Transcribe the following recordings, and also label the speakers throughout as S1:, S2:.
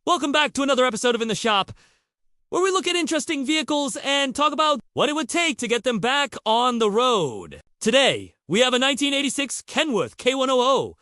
S1: Welcome back to another episode of In the Shop, where we look at interesting vehicles and talk about what it would take to get them back on the road. Today, we have a 1986 Kenworth K100.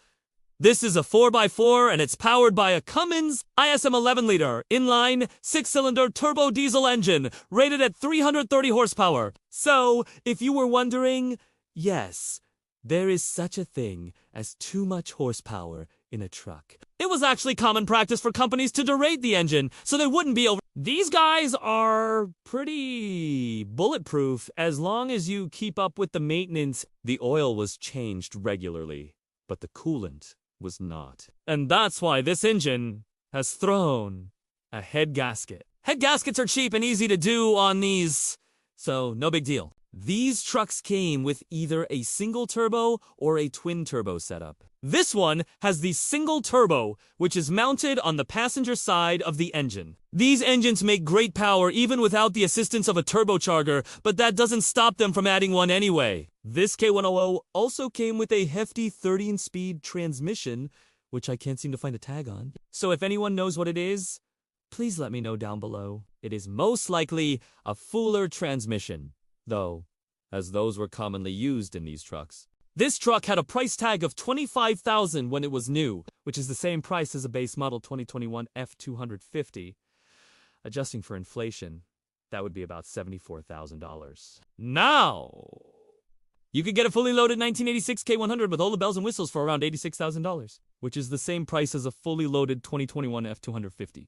S1: This is a 4x4 and it's powered by a Cummins ISM 11-liter inline 6-cylinder turbo diesel engine rated at 330 horsepower. So, if you were wondering, yes, there is such a thing as too much horsepower in a truck. It was actually common practice for companies to derate the engine so they wouldn't be over. These guys are pretty bulletproof as long as you keep up with the maintenance. The oil was changed regularly, but the coolant was not. And that's why this engine has thrown a head gasket. Head gaskets are cheap and easy to do on these, so no big deal. These trucks came with either a single turbo or a twin turbo setup. This one has the single turbo, which is mounted on the passenger side of the engine. These engines make great power even without the assistance of a turbocharger, but that doesn't stop them from adding one anyway. This K100 also came with a hefty 13-speed transmission, which I can't seem to find a tag on. So if anyone knows what it is, please let me know down below. It is most likely a Fuller transmission, though, as those were commonly used in these trucks. This truck had a price tag of $25,000 when it was new, which is the same price as a base model 2021 F250. Adjusting for inflation, that would be about $74,000. Now, you could get a fully loaded 1986 K100 with all the bells and whistles for around $86,000, which is the same price as a fully loaded 2021 F250.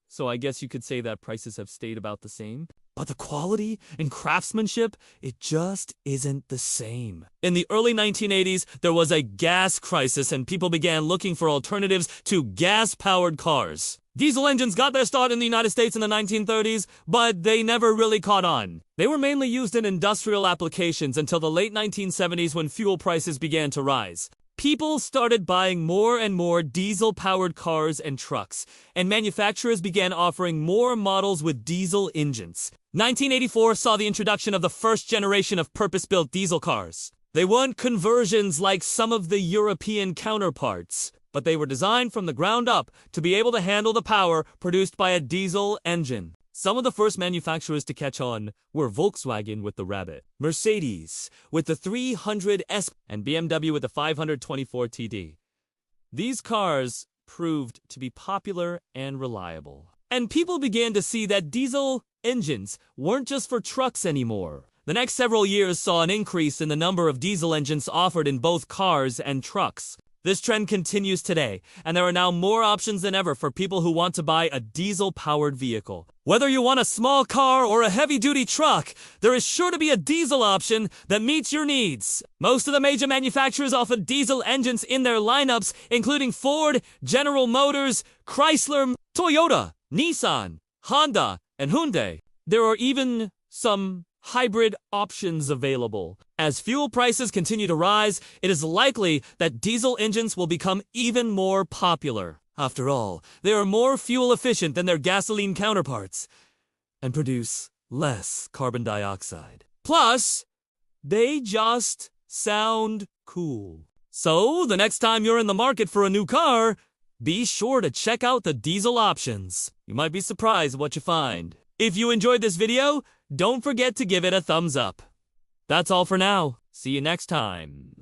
S1: So I guess you could say that prices have stayed about the same. But the quality and craftsmanship, it just isn't the same. In the early 1980s, there was a gas crisis and people began looking for alternatives to gas-powered cars. Diesel engines got their start in the United States in the 1930s, but they never really caught on. They were mainly used in industrial applications until the late 1970s when fuel prices began to rise. People started buying more and more diesel-powered cars and trucks, and manufacturers began offering more models with diesel engines. 1984 saw the introduction of the first generation of purpose-built diesel cars. They weren't conversions like some of the European counterparts, but they were designed from the ground up to be able to handle the power produced by a diesel engine. Some of the first manufacturers to catch on were Volkswagen with the Rabbit, Mercedes with the 300S, and BMW with the 524 TD. These cars proved to be popular and reliable. And people began to see that diesel engines weren't just for trucks anymore. The next several years saw an increase in the number of diesel engines offered in both cars and trucks. This trend continues today, and there are now more options than ever for people who want to buy a diesel-powered vehicle. Whether you want a small car or a heavy-duty truck, there is sure to be a diesel option that meets your needs. Most of the major manufacturers offer diesel engines in their lineups, including Ford, General Motors, Chrysler, Toyota, Nissan, Honda, and Hyundai. There are even some hybrid options available. As fuel prices continue to rise, it is likely that diesel engines will become even more popular. After all, they are more fuel efficient than their gasoline counterparts and produce less carbon dioxide. Plus, they just sound cool. So, the next time you're in the market for a new car, be sure to check out the diesel options. You might be surprised what you find. If you enjoyed this video, don't forget to give it a thumbs up. That's all for now. See you next time.